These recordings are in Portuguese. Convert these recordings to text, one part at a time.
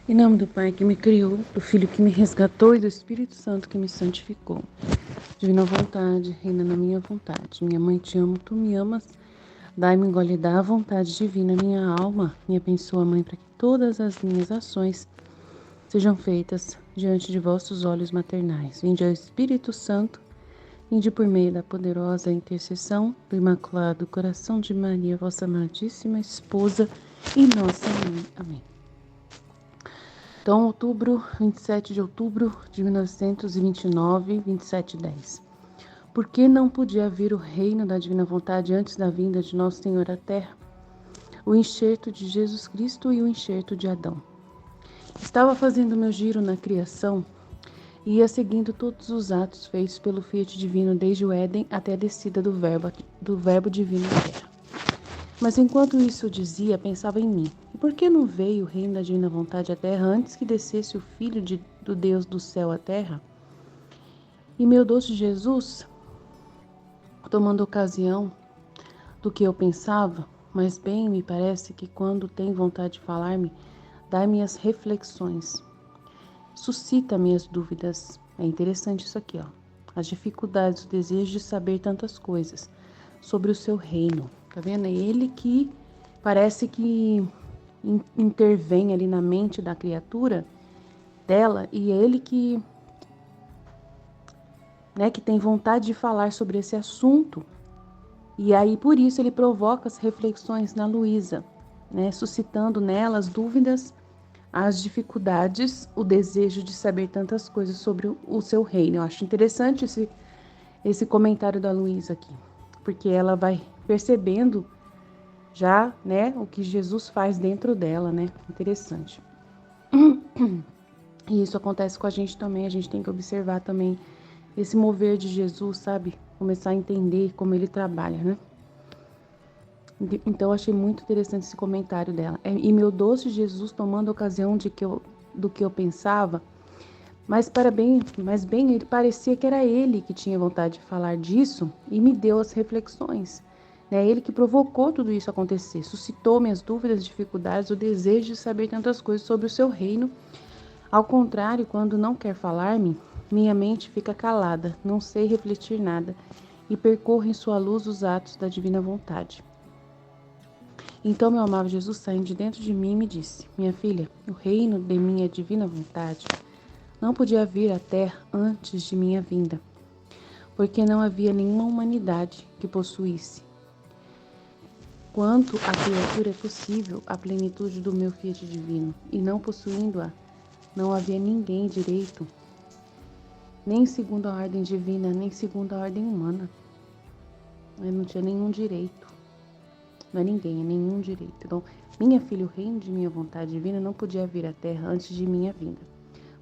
Em nome do Pai que me criou, do Filho que me resgatou e do Espírito Santo que me santificou. Divina vontade, reina na minha vontade. Minha mãe, te amo, tu me amas. Dai-me gole da vontade divina, minha alma. Me abençoa, Mãe, para que todas as minhas ações sejam feitas diante de vossos olhos maternais. Vinde ao Espírito Santo, vinde por meio da poderosa intercessão do Imaculado Coração de Maria, vossa amadíssima esposa e nossa mãe. Amém. Então, 27 de outubro de 1929, 27:10. Por que não podia vir o reino da divina vontade antes da vinda de Nosso Senhor à Terra? O enxerto de Jesus Cristo e o enxerto de Adão. Estava fazendo meu giro na criação e ia seguindo todos os atos feitos pelo Fiat Divino desde o Éden até a descida do verbo divino à Terra. Mas enquanto isso eu dizia, pensava em mim. E por que não veio o reino da divina vontade à terra antes que descesse o Filho do Deus do céu à terra? E meu doce Jesus, tomando ocasião do que eu pensava, mas bem me parece que quando tem vontade de falar-me, dá-me as reflexões, suscita-me as dúvidas. É interessante isso aqui, ó. As dificuldades, o desejo de saber tantas coisas sobre o seu reino. Tá vendo? É ele que parece que intervém ali na mente da criatura dela e é ele que, que tem vontade de falar sobre esse assunto. E aí por isso ele provoca as reflexões na Luísa, suscitando nela as dúvidas, as dificuldades, o desejo de saber tantas coisas sobre o seu reino. Eu acho interessante esse comentário da Luísa aqui, porque ela vai percebendo já, o que Jesus faz dentro dela, Interessante. E isso acontece com a gente também, a gente tem que observar também esse mover de Jesus, sabe? Começar a entender como ele trabalha, Então, eu achei muito interessante esse comentário dela. E meu doce Jesus, tomando ocasião do que eu pensava, mas bem, ele parecia que era ele que tinha vontade de falar disso e me deu as reflexões. Ele que provocou tudo isso acontecer, suscitou minhas dúvidas, dificuldades, o desejo de saber tantas coisas sobre o seu reino. Ao contrário, quando não quer falar-me, minha mente fica calada, não sei refletir nada e percorro em sua luz os atos da divina vontade. Então, meu amado Jesus, saindo de dentro de mim, me disse: minha filha, o reino de minha divina vontade não podia vir à terra antes de minha vinda, porque não havia nenhuma humanidade que possuísse, quanto a criatura é possível, a plenitude do meu Fiat divino, e não possuindo-a, não havia ninguém direito, nem segundo a ordem divina, nem segundo a ordem humana. Eu não tinha nenhum direito. Não é ninguém, é nenhum direito. Então, minha filha, o reino de minha vontade divina não podia vir à terra antes de minha vinda,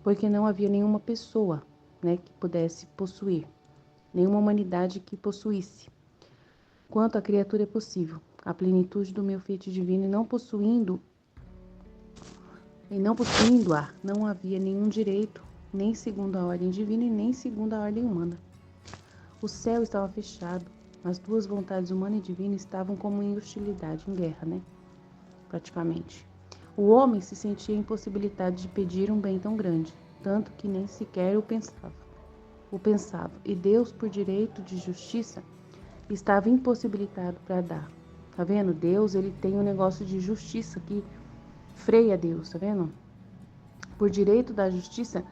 porque não havia nenhuma pessoa, que pudesse possuir, nenhuma humanidade que possuísse, quanto a criatura é possível, a plenitude do meu Fiat divino, e não possuindo-a, não havia nenhum direito, nem segundo a ordem divina e nem segundo a ordem humana. O céu estava fechado, as duas vontades humana e divina estavam como em hostilidade, em guerra, praticamente. O homem se sentia impossibilitado de pedir um bem tão grande, tanto que nem sequer o pensava, e Deus, por direito de justiça, estava impossibilitado para dar. Tá vendo? Deus, ele tem um negócio de justiça que freia Deus, tá vendo? Por direito da justiça,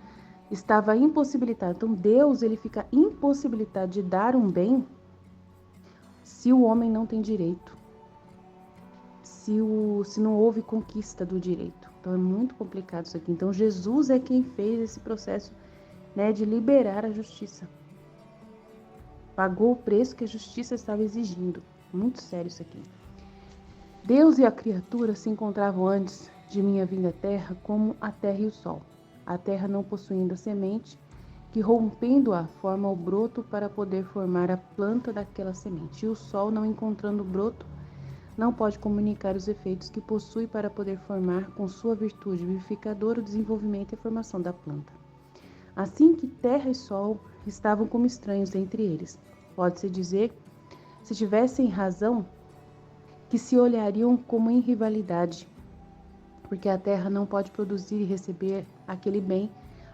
estava impossibilitado. Então, Deus, ele fica impossibilitado de dar um bem se o homem não tem direito. Se não houve conquista do direito. Então, é muito complicado isso aqui. Então, Jesus é quem fez esse processo, de liberar a justiça. Pagou o preço que a justiça estava exigindo. Muito sério isso aqui. Deus e a criatura se encontravam antes de minha vinda à terra como a terra e o sol. A terra não possuindo a semente, que rompendo-a forma o broto para poder formar a planta daquela semente. E o sol, não encontrando o broto, não pode comunicar os efeitos que possui para poder formar com sua virtude vivificadora o desenvolvimento e a formação da planta. Assim que terra e sol estavam como estranhos entre eles. Pode-se dizer, se tivessem razão, que se olhariam como em rivalidade, porque a terra não pode produzir e receber aquele bem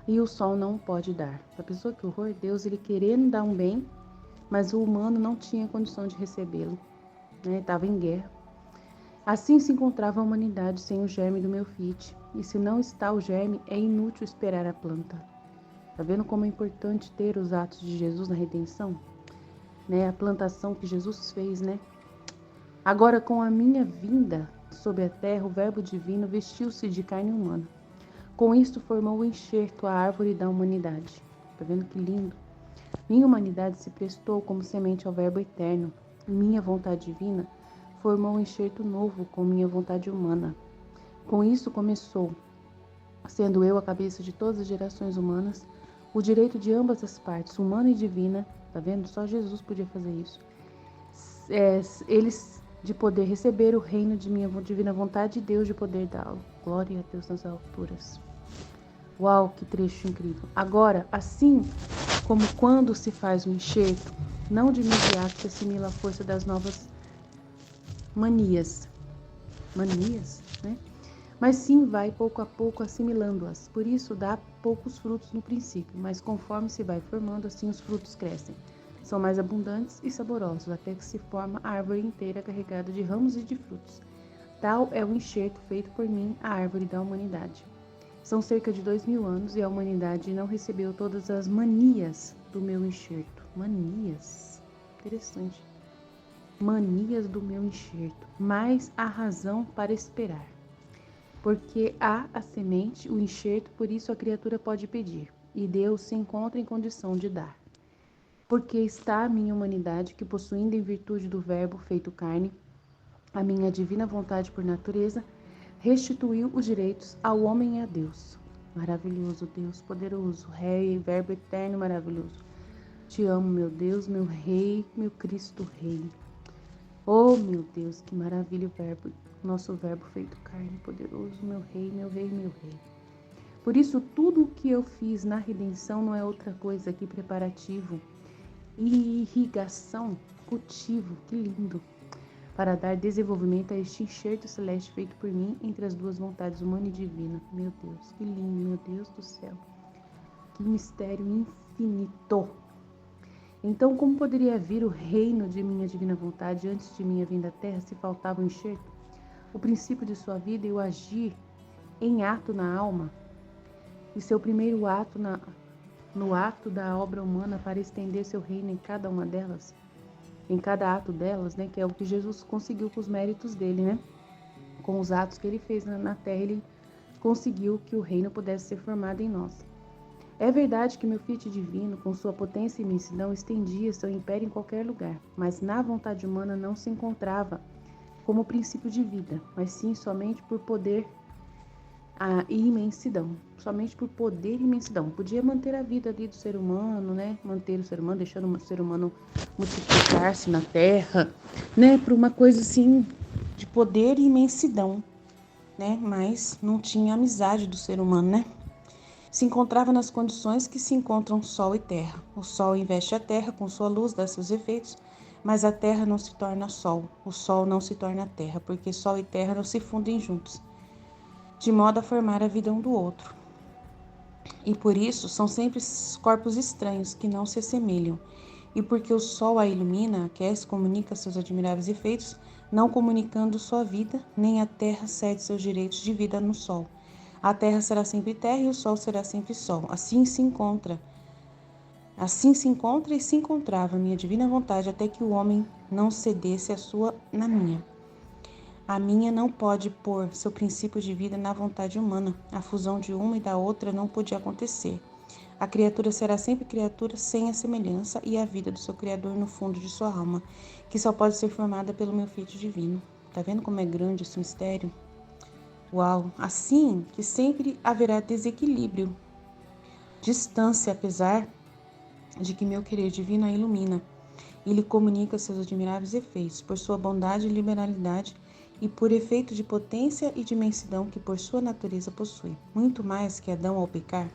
e o sol não pode dar. A pessoa que horror, Deus ele querendo dar um bem, mas o humano não tinha condição de recebê-lo, né? Estava em guerra. Assim se encontrava a humanidade sem o germe do meu Fiat, e se não está o germe, é inútil esperar a planta. Tá vendo como é importante ter os atos de Jesus na redenção? Né? A plantação que Jesus fez, né? Agora, com a minha vinda sobre a terra, o verbo divino vestiu-se de carne humana. Com isto formou o enxerto, a árvore da humanidade. Tá vendo que lindo? Minha humanidade se prestou como semente ao verbo eterno. E minha vontade divina formou um enxerto novo com minha vontade humana. Com isso começou, sendo eu a cabeça de todas as gerações humanas, o direito de ambas as partes, humana e divina, tá vendo? Só Jesus podia fazer isso. Eles de poder receber o reino de minha divina vontade e Deus de poder dá-lo. Glória a Deus nas alturas. Uau, que trecho incrível. Agora, assim como quando se faz um enxerto, não de imediato se assimila a força das novas manias, né? Mas sim vai pouco a pouco assimilando-as. Por isso dá poucos frutos no princípio, mas conforme se vai formando, assim os frutos crescem. São mais abundantes e saborosos, até que se forma a árvore inteira carregada de ramos e de frutos. Tal é o enxerto feito por mim, a árvore da humanidade. São cerca de 2000 anos e a humanidade não recebeu todas as manias do meu enxerto. Manias? Interessante. Manias do meu enxerto, mas há razão para esperar. Porque há a semente, o enxerto, por isso a criatura pode pedir, e Deus se encontra em condição de dar. Porque está a minha humanidade, que possuindo em virtude do verbo feito carne, a minha divina vontade por natureza, restituiu os direitos ao homem e a Deus. Maravilhoso Deus, poderoso, Rei, Verbo eterno maravilhoso. Te amo, meu Deus, meu Rei, meu Cristo Rei. Oh, meu Deus, que maravilha o Verbo, nosso Verbo feito carne, poderoso, meu Rei, meu Rei, meu Rei. Por isso, tudo o que eu fiz na redenção não é outra coisa que preparativo e irrigação, cultivo, que lindo, para dar desenvolvimento a este enxerto celeste feito por mim entre as duas vontades, humana e divina. Meu Deus, que lindo, meu Deus do céu. Que mistério infinito. Então, como poderia vir o reino de minha divina vontade antes de minha vinda à terra se faltava o enxerto? O princípio de sua vida e o agir em ato na alma, e seu primeiro ato no ato da obra humana para estender seu reino em cada uma delas, em cada ato delas, né, que é o que Jesus conseguiu com os méritos dele, né? Com os atos que ele fez na terra, ele conseguiu que o reino pudesse ser formado em nós. É verdade que meu Fiat divino, com sua potência e imensidão, estendia seu império em qualquer lugar, mas na vontade humana não se encontrava como princípio de vida, mas sim somente por poder e imensidão. Somente por poder e imensidão. Podia manter a vida ali do ser humano, né? Manter o ser humano, deixando o ser humano multiplicar-se na terra, né? Por uma coisa assim de poder e imensidão, né? Mas não tinha amizade do ser humano, né? Se encontrava nas condições que se encontram sol e terra. O sol investe a terra com sua luz, dá seus efeitos, mas a terra não se torna sol, o sol não se torna terra, porque sol e terra não se fundem juntos, de modo a formar a vida um do outro. E por isso são sempre corpos estranhos que não se assemelham. E porque o sol a ilumina, aquece, comunica seus admiráveis efeitos, não comunicando sua vida, nem a terra cede seus direitos de vida no sol. A terra será sempre terra e o sol será sempre sol. Assim se encontra e se encontrava a minha divina vontade, até que o homem não cedesse a sua na minha. A minha não pode pôr seu princípio de vida na vontade humana. A fusão de uma e da outra não podia acontecer. A criatura será sempre criatura sem a semelhança e a vida do seu Criador no fundo de sua alma, que só pode ser formada pelo meu Filho divino. Tá vendo como é grande esse mistério? Uau! Assim que sempre haverá desequilíbrio, distância, apesar de que meu querer divino a ilumina e lhe comunica seus admiráveis efeitos, por sua bondade e liberalidade, e por efeito de potência e de imensidão que por sua natureza possui. Muito mais que Adão ao pecar,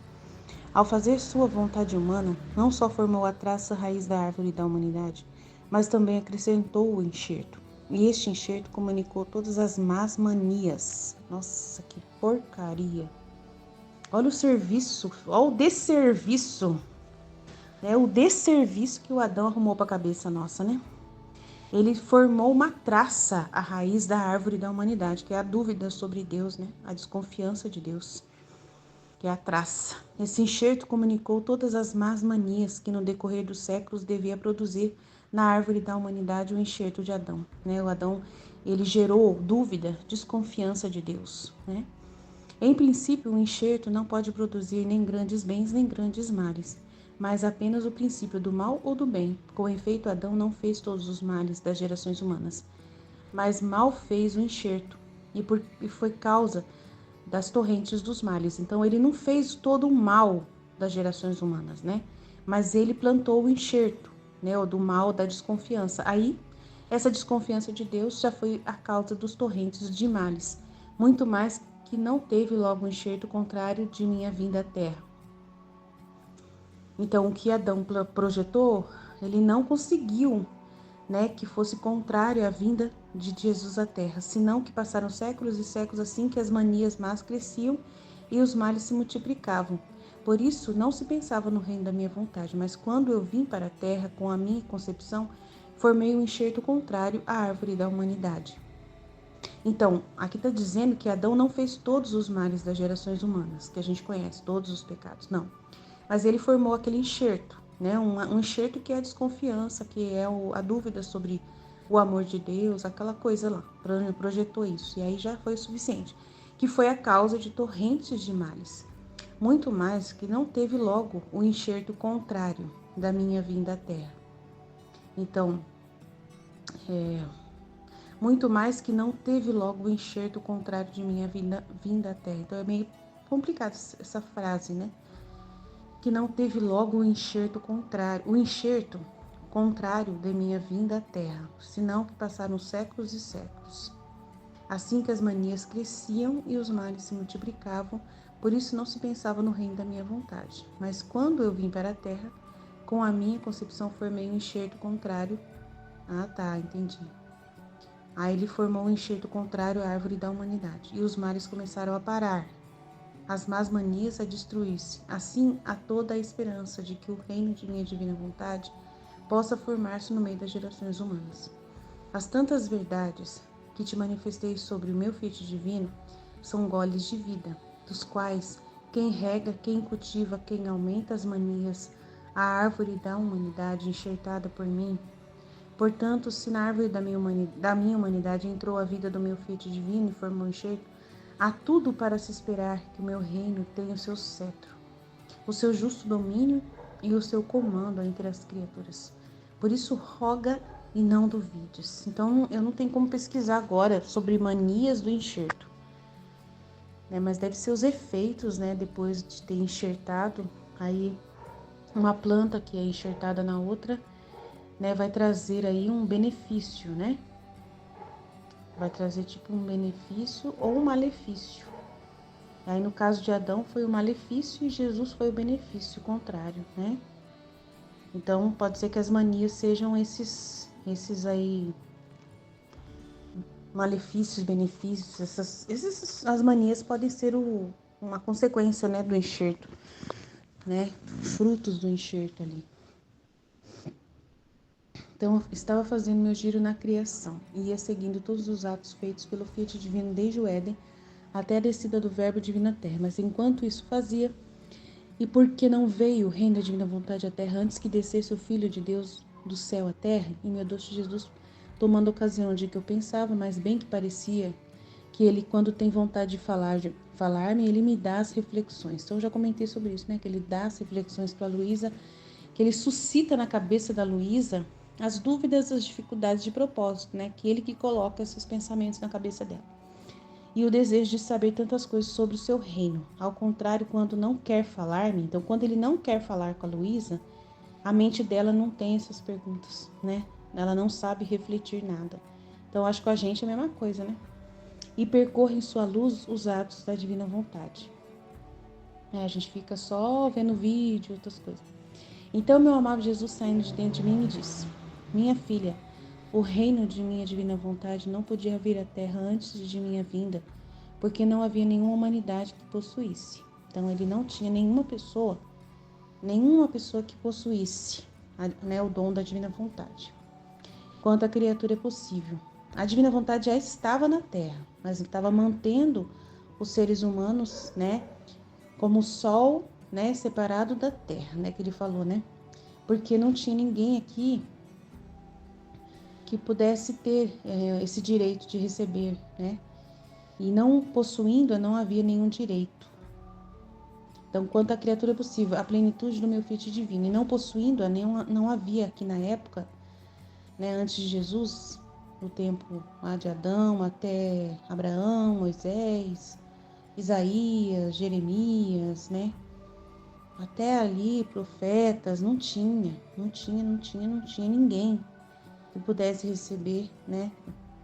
ao fazer sua vontade humana, não só formou a traça raiz da árvore da humanidade, mas também acrescentou o enxerto. E este enxerto comunicou todas as más manias. Nossa, que porcaria. Olha o serviço, olha o desserviço, né? O desserviço que o Adão arrumou para a cabeça nossa, né? Ele formou uma traça à raiz da árvore da humanidade, que é a dúvida sobre Deus, né? A desconfiança de Deus, que é a traça. Esse enxerto comunicou todas as más manias que no decorrer dos séculos devia produzir na árvore da humanidade o enxerto de Adão, né? O Adão, ele gerou dúvida, desconfiança de Deus, né? Em princípio, o enxerto não pode produzir nem grandes bens nem grandes males, mas apenas o princípio do mal ou do bem. Com efeito, Adão não fez todos os males das gerações humanas, mas mal fez o enxerto, e foi causa das torrentes dos males. Então, ele não fez todo o mal das gerações humanas, né? Mas ele plantou o enxerto, né? O do mal, da desconfiança. Aí, essa desconfiança de Deus já foi a causa dos torrentes de males, muito mais que não teve logo um enxerto contrário de minha vinda à terra. Então, o que Adão projetou, ele não conseguiu, né, que fosse contrário à vinda de Jesus à terra, senão que passaram séculos e séculos assim que as manias más cresciam e os males se multiplicavam. Por isso, não se pensava no reino da minha vontade, mas quando eu vim para a terra com a minha concepção, formei um enxerto contrário à árvore da humanidade. Então, aqui está dizendo que Adão não fez todos os males das gerações humanas, que a gente conhece, todos os pecados, não. Mas ele formou aquele enxerto, né? Um enxerto que é a desconfiança, que é a dúvida sobre o amor de Deus, aquela coisa lá, projetou isso. E aí já foi o suficiente, que foi a causa de torrentes de males. Muito mais que não teve logo o enxerto contrário da minha vinda à terra. Então, muito mais que não teve logo o enxerto contrário de minha vinda à terra. Então é meio complicado essa frase, né? Que não teve logo o enxerto contrário de minha vinda à terra, senão que passaram séculos e séculos. Assim que as manias cresciam e os males se multiplicavam, por isso não se pensava no reino da minha vontade. Mas quando eu vim para a terra, com a minha concepção formei um enxerto contrário. Ah, tá, entendi. Aí ele formou um enxerto contrário à árvore da humanidade, e os males começaram a parar, as más manias a destruir-se. Assim, há toda a esperança de que o reino de minha divina vontade possa formar-se no meio das gerações humanas. As tantas verdades que te manifestei sobre o meu Fiat divino são goles de vida, dos quais quem rega, quem cultiva, quem aumenta as manias, a árvore da humanidade enxertada por mim. Portanto, se na árvore da minha humanidade entrou a vida do meu Fiat divino e formou um enxerto, há tudo para se esperar que o meu reino tenha o seu cetro, o seu justo domínio e o seu comando entre as criaturas. Por isso, roga e não duvides. Então, eu não tenho como pesquisar agora sobre manias do enxerto, né? Mas deve ser os efeitos, né? Depois de ter enxertado, aí uma planta que é enxertada na outra, né, vai trazer aí um benefício, né? Vai trazer tipo um benefício ou um malefício. Aí no caso de Adão foi o malefício e Jesus foi o benefício contrário, né? Então pode ser que as manias sejam esses aí malefícios, benefícios, as manias podem ser uma consequência, né, do enxerto, né? Frutos do enxerto ali. Então, eu estava fazendo meu giro na criação e ia seguindo todos os atos feitos pelo Fiat Divino desde o Éden até a descida do Verbo Divino à Terra. Mas enquanto isso fazia, e porque não veio o reino da Divina Vontade à Terra antes que descesse o Filho de Deus do céu à Terra, e meu doce Jesus, tomando ocasião de que eu pensava, mas bem que parecia, que ele, quando tem vontade de falar-me, ele me dá as reflexões. Então, eu já comentei sobre isso, né? Que ele dá as reflexões para a Luísa, que ele suscita na cabeça da Luísa as dúvidas, as dificuldades de propósito, né? Que ele que coloca esses pensamentos na cabeça dela. E o desejo de saber tantas coisas sobre o seu reino. Ao contrário, quando não quer falar-me, então quando ele não quer falar com a Luísa, a mente dela não tem essas perguntas, né? Ela não sabe refletir nada. Então, acho que com a gente é a mesma coisa, né? E percorre em sua luz os atos da divina vontade. A gente fica só vendo vídeo, outras coisas. Então, meu amado Jesus, saindo de dentro de mim, me disse: minha filha, o reino de minha divina vontade não podia vir à terra antes de minha vinda, porque não havia nenhuma humanidade que possuísse. Então ele não tinha nenhuma pessoa que possuísse, né, o dom da divina vontade. Quanto à criatura é possível. A divina vontade já estava na terra, mas estava mantendo os seres humanos, né, como o sol, né, separado da terra, né, que ele falou, né? Porque não tinha ninguém aqui que pudesse ter esse direito de receber, né? E não possuindo, não havia nenhum direito. Então, quanto à criatura é possível, a plenitude do meu fiat divino, e não possuindo, não havia aqui na época, né, antes de Jesus, no tempo lá de Adão até Abraão, Moisés, Isaías, Jeremias, né? Até ali, profetas, não tinha ninguém que pudesse receber, né,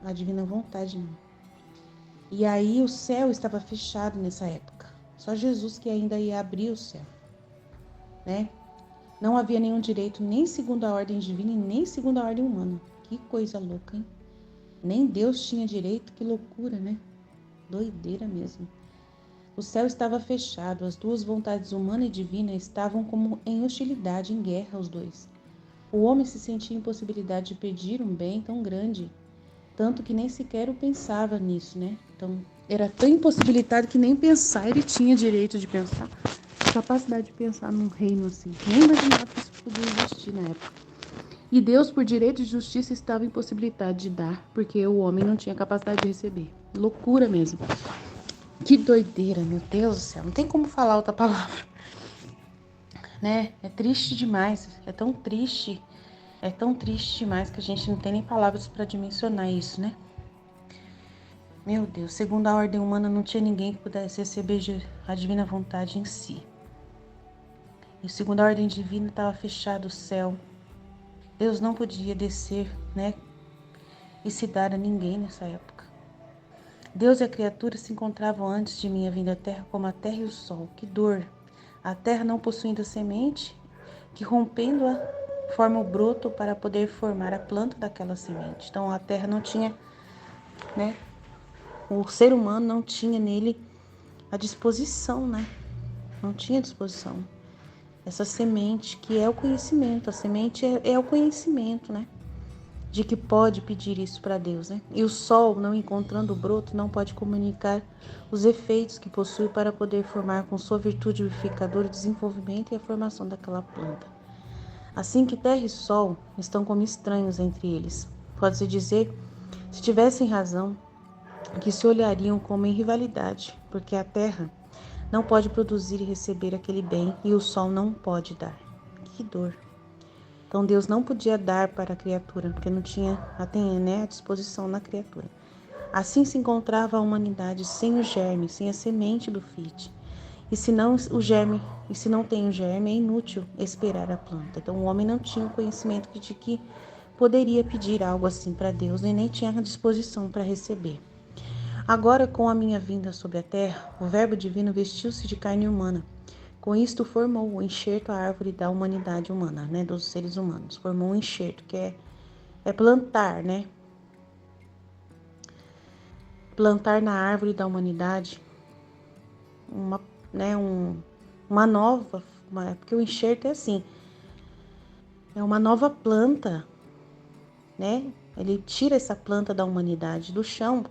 a divina vontade, não. E aí o céu estava fechado nessa época. Só Jesus que ainda ia abrir o céu, né? Não havia nenhum direito, nem segundo a ordem divina e nem segundo a ordem humana. Que coisa louca, hein? Nem Deus tinha direito, que loucura, né? Doideira mesmo. O céu estava fechado, as duas vontades humana e divina estavam como em hostilidade, em guerra, os dois. O homem se sentia em possibilidade de pedir um bem tão grande, tanto que nem sequer o pensava nisso, né? Então, era tão impossibilitado que nem pensar ele tinha direito de pensar. Capacidade de pensar num reino assim. Nem imaginava que isso podia existir na época. E Deus, por direito de justiça, estava impossibilitado de dar, porque o homem não tinha capacidade de receber. Loucura mesmo. Que doideira, meu Deus do céu. Não tem como falar outra palavra, né? É triste demais. É tão triste demais que a gente não tem nem palavras para dimensionar isso, né? Meu Deus, segundo a ordem humana, não tinha ninguém que pudesse receber a divina vontade em si. E segundo a ordem divina, estava fechado o céu. Deus não podia descer, né? E se dar a ninguém nessa época. Deus e a criatura se encontravam antes de minha vinda à terra como a terra e o sol. Que dor! A terra não possuindo a semente, que rompendo-a forma o broto para poder formar a planta daquela semente. Então a terra não tinha, né? O ser humano não tinha nele a disposição, né? Não tinha disposição. Essa semente que é o conhecimento. A semente é o conhecimento, né? De que pode pedir isso para Deus, né? E o sol, não encontrando o broto, não pode comunicar os efeitos que possui para poder formar com sua virtude vivificadora o desenvolvimento e a formação daquela planta. Assim que terra e sol estão como estranhos entre eles. Pode-se dizer, se tivessem razão, que se olhariam como em rivalidade, porque a terra não pode produzir e receber aquele bem e o sol não pode dar. Que dor! Então Deus não podia dar para a criatura, porque não tinha a disposição na criatura. Assim se encontrava a humanidade sem o germe, sem a semente do fiat. E se não tem o germe, é inútil esperar a planta. Então o homem não tinha o conhecimento de que poderia pedir algo assim para Deus, e nem tinha a disposição para receber. Agora, com a minha vinda sobre a terra, o Verbo divino vestiu-se de carne humana. Com isto formou o enxerto à árvore da humanidade humana, né, dos seres humanos. Formou um enxerto, que é plantar, né? Plantar na árvore da humanidade uma nova, porque o enxerto é assim, é uma nova planta, né? Ele tira essa planta da humanidade do chão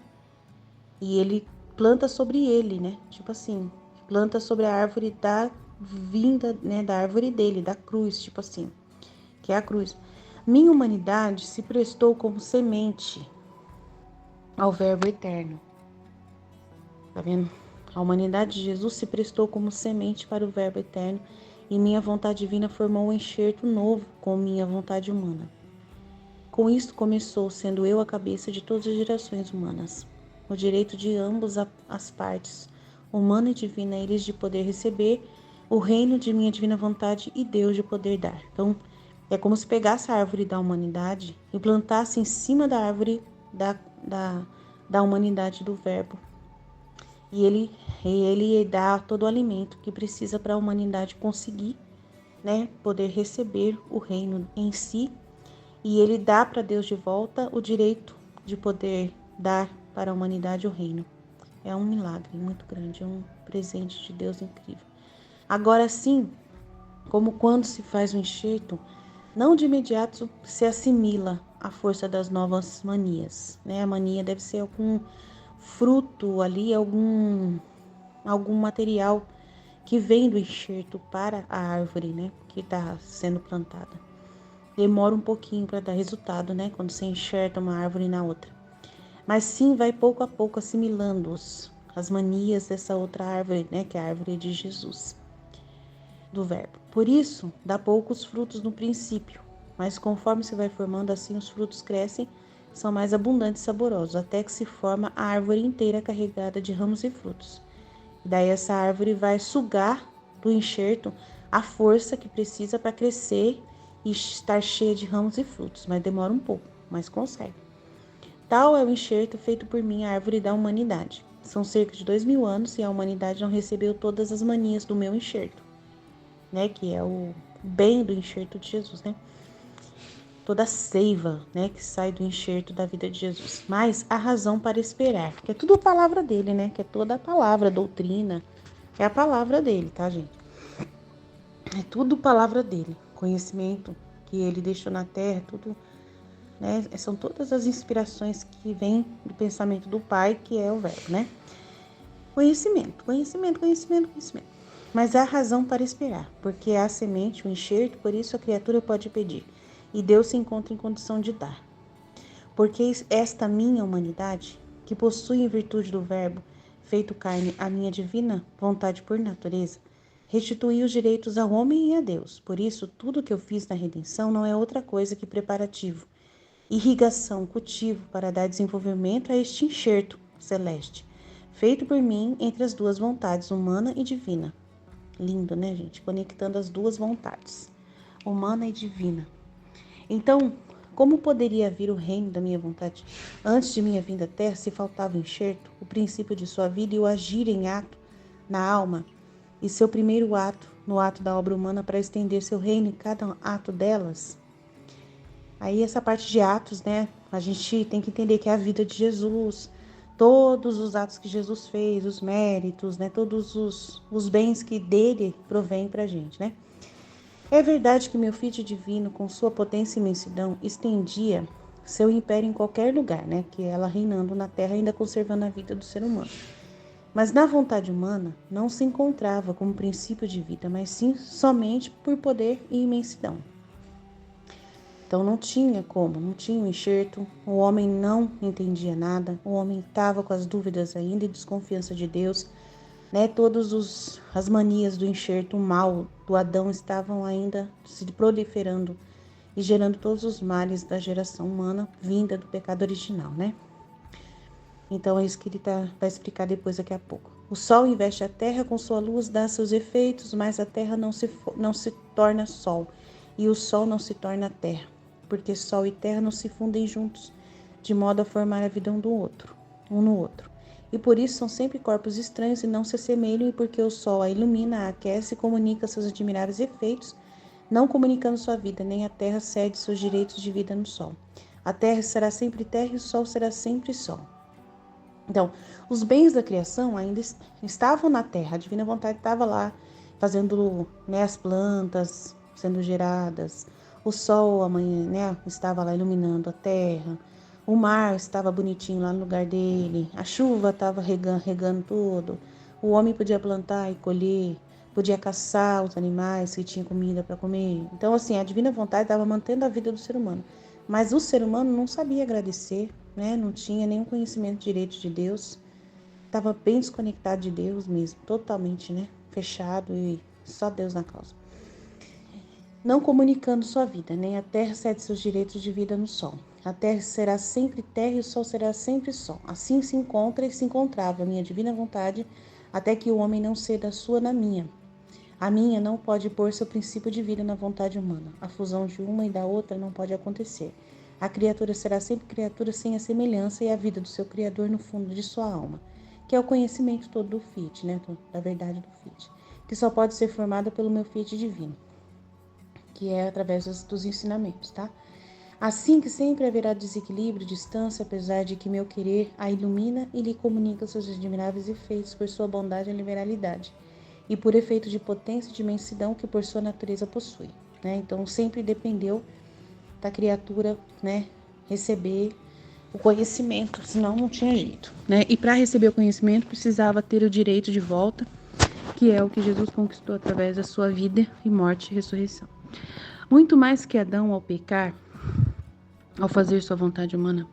e ele planta sobre ele, né? Tipo assim, planta sobre a árvore da vinda, né? Da árvore dele, da cruz, tipo assim, que é a cruz. Minha humanidade se prestou como semente ao Verbo eterno. Tá vendo? A humanidade de Jesus se prestou como semente para o Verbo eterno e minha vontade divina formou um enxerto novo com minha vontade humana. Com isto começou, sendo eu a cabeça de todas as gerações humanas. O direito de ambas as partes, humana e divina, eles de poder receber o reino de minha divina vontade e Deus de poder dar. Então, é como se pegasse a árvore da humanidade e plantasse em cima da árvore da humanidade do Verbo. E ele dá todo o alimento que precisa para a humanidade conseguir, né, poder receber o reino em si. E ele dá para Deus de volta o direito de poder dar para a humanidade o reino. É um milagre muito grande, é um presente de Deus incrível. Agora sim, como quando se faz o enxerto, não de imediato se assimila à força das novas manias, né? A mania deve ser algum fruto ali, algum material que vem do enxerto para a árvore, né? Que está sendo plantada. Demora um pouquinho para dar resultado, né? Quando você enxerta uma árvore na outra. Mas sim, vai pouco a pouco assimilando as manias dessa outra árvore, né? Que é a árvore de Jesus, do Verbo. Por isso, dá poucos frutos no princípio, mas conforme se vai formando, assim os frutos crescem, são mais abundantes e saborosos, até que se forma a árvore inteira carregada de ramos e frutos. E daí essa árvore vai sugar do enxerto a força que precisa para crescer e estar cheia de ramos e frutos, mas demora um pouco, mas consegue. Tal é o enxerto feito por mim, a árvore da humanidade. São cerca de 2000 anos e a humanidade não recebeu todas as manias do meu enxerto, né? Que é o bem do enxerto de Jesus, né? Toda a seiva, né? Que sai do enxerto da vida de Jesus. Mas a razão para esperar, que é tudo a palavra dele, né? Que é toda a palavra, a doutrina, é a palavra dele, tá, gente? É tudo palavra dele. Conhecimento que ele deixou na terra, tudo, né? São todas as inspirações que vêm do pensamento do Pai, que é o Verbo, né? Conhecimento, conhecimento, conhecimento, conhecimento. Mas há razão para esperar, porque há semente, o enxerto, por isso a criatura pode pedir, e Deus se encontra em condição de dar. Porque esta minha humanidade, que possui em virtude do Verbo, feito carne, a minha divina vontade por natureza, restituiu os direitos ao homem e a Deus. Por isso, tudo que eu fiz na redenção não é outra coisa que preparativo, irrigação, cultivo para dar desenvolvimento a este enxerto celeste, feito por mim entre as duas vontades, humana e divina. Lindo, né, gente? Conectando as duas vontades, humana e divina. Então, como poderia vir o reino da minha vontade antes de minha vinda à terra, se faltava o enxerto, o princípio de sua vida e o agir em ato na alma, e seu primeiro ato, no ato da obra humana, para estender seu reino em cada ato delas? Aí essa parte de atos, né? A gente tem que entender que é a vida de Jesus, todos os atos que Jesus fez, os méritos, né? Todos os bens que dele provém pra gente, né? É verdade que meu Filho divino, com sua potência e imensidão, estendia seu império em qualquer lugar, né? Que ela reinando na terra, ainda conservando a vida do ser humano. Mas na vontade humana não se encontrava como princípio de vida, mas sim somente por poder e imensidão. Então não tinha como, não tinha um enxerto, o homem não entendia nada, o homem estava com as dúvidas ainda e desconfiança de Deus, né? Todas as manias do enxerto, o mal do Adão estavam ainda se proliferando e gerando todos os males da geração humana vinda do pecado original, né? Então é isso que ele vai explicar depois daqui a pouco. O sol investe a terra com sua luz, dá seus efeitos, mas a terra não se torna sol e o sol não se torna terra, porque sol e terra não se fundem juntos, de modo a formar a vida um no outro. E por isso são sempre corpos estranhos e não se assemelham, e porque o sol a ilumina, a aquece e comunica seus admiráveis efeitos, não comunicando sua vida, nem a terra cede seus direitos de vida no sol. A terra será sempre terra e o sol será sempre sol. Então, os bens da criação ainda estavam na terra, a divina vontade estava lá, fazendo, né, as plantas sendo geradas, o sol amanhã, né, estava lá iluminando a terra, o mar estava bonitinho lá no lugar dele, a chuva estava regando tudo, o homem podia plantar e colher, podia caçar os animais que tinham comida para comer. Então, assim, a divina vontade estava mantendo a vida do ser humano, mas o ser humano não sabia agradecer, né? Não tinha nenhum conhecimento direito de Deus, estava bem desconectado de Deus mesmo, totalmente, né? Fechado e só Deus na causa. Não comunicando sua vida, nem a terra cede seus direitos de vida no sol. A terra será sempre terra e o sol será sempre sol. Assim se encontra e se encontrava a minha divina vontade, até que o homem não ceda a sua na minha. A minha não pode pôr seu princípio de vida na vontade humana. A fusão de uma e da outra não pode acontecer. A criatura será sempre criatura sem a semelhança e a vida do seu Criador no fundo de sua alma, que é o conhecimento todo do Fiat, né? Da verdade do Fiat, que só pode ser formada pelo meu Fiat divino, que é através dos ensinamentos, tá? Assim que sempre haverá desequilíbrio e distância, apesar de que meu querer a ilumina e lhe comunica seus admiráveis efeitos por sua bondade e liberalidade, e por efeito de potência e de imensidão que por sua natureza possui. Né? Então sempre dependeu da criatura, né, receber o conhecimento, senão não tinha jeito. Né? E para receber o conhecimento precisava ter o direito de volta, que é o que Jesus conquistou através da sua vida e morte e ressurreição. Muito mais que Adão ao pecar, ao fazer sua vontade humana,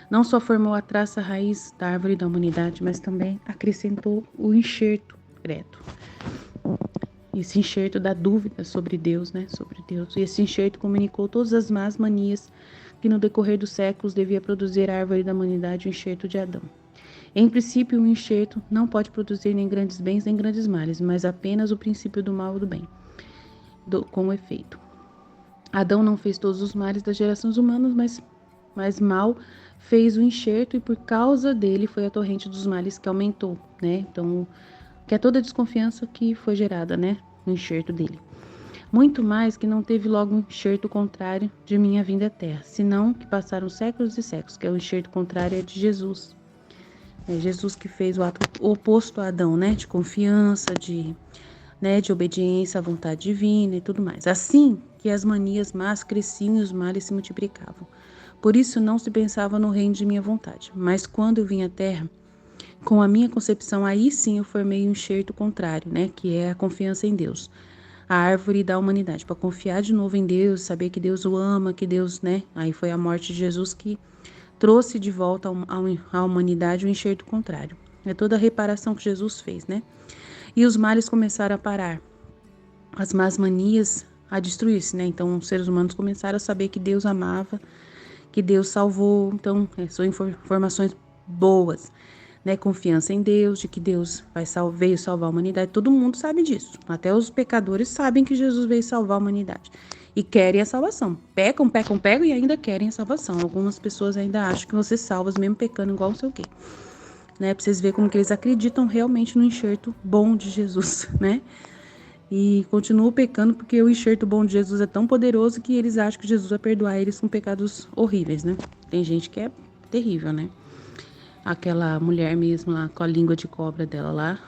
não só formou a traça raiz da árvore da humanidade, mas também acrescentou o enxerto ereto. Esse enxerto da dúvida sobre Deus, né? Sobre Deus. E esse enxerto comunicou todas as más manias que no decorrer dos séculos devia produzir a árvore da humanidade, o enxerto de Adão. Em princípio, o enxerto não pode produzir nem grandes bens nem grandes males, mas apenas o princípio do mal e do bem, com efeito. Adão não fez todos os males das gerações humanas, mas mal fez o enxerto e por causa dele foi a torrente dos males que aumentou, né? Então, que é toda a desconfiança que foi gerada, né? No enxerto dele. Muito mais que não teve logo um enxerto contrário de minha vinda à terra, senão que passaram séculos e séculos, que é o enxerto contrário de Jesus. É Jesus que fez o ato oposto a Adão, né? De confiança, de obediência à vontade divina e tudo mais. Assim que as manias más cresciam e os males se multiplicavam. Por isso não se pensava no reino de minha vontade. Mas quando eu vim à terra, com a minha concepção, aí sim eu formei um enxerto contrário, né? Que é a confiança em Deus. A árvore da humanidade, para confiar de novo em Deus, saber que Deus o ama, que Deus, né? Aí foi a morte de Jesus que trouxe de volta à humanidade o enxerto contrário. É toda a reparação que Jesus fez, né? E os males começaram a parar, as más manias a destruir-se, né? Então, os seres humanos começaram a saber que Deus amava, que Deus salvou. Então, são informações boas, né? Confiança em Deus, de que Deus veio salvar a humanidade. Todo mundo sabe disso. Até os pecadores sabem que Jesus veio salvar a humanidade. E querem a salvação. Pecam e ainda querem a salvação. Algumas pessoas ainda acham que vão ser salvas, mesmo pecando igual não sei o quê. Né? Pra vocês verem como que eles acreditam realmente no enxerto bom de Jesus, né? E continuam pecando porque o enxerto bom de Jesus é tão poderoso que eles acham que Jesus vai perdoar eles com pecados horríveis, né? Tem gente que é terrível, né? Aquela mulher mesmo lá, com a língua de cobra dela lá,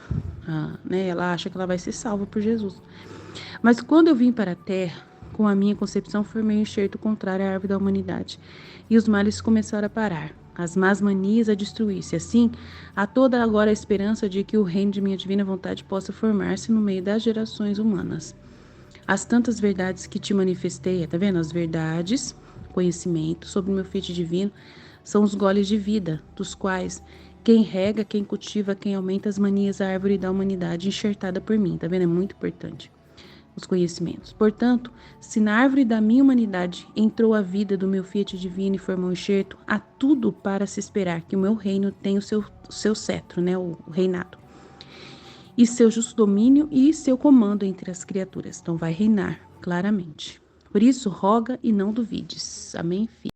né? Ela acha que ela vai ser salva por Jesus. Mas quando eu vim para a terra, com a minha concepção, formei um enxerto contrário à árvore da humanidade. E os males começaram a parar, as más manias a destruir-se. Assim, há toda agora a esperança de que o reino de minha divina vontade possa formar-se no meio das gerações humanas. As tantas verdades que te manifestei, tá vendo? As verdades, conhecimento sobre o meu feito divino, são os goles de vida, dos quais quem rega, quem cultiva, quem aumenta as manias, a árvore da humanidade enxertada por mim, tá vendo? É muito importante os conhecimentos. Portanto, se na árvore da minha humanidade entrou a vida do meu fiat divino e formou um enxerto, há tudo para se esperar que o meu reino tenha o seu cetro, né, o reinado, e seu justo domínio e seu comando entre as criaturas. Então vai reinar claramente. Por isso, roga e não duvides. Amém, filho?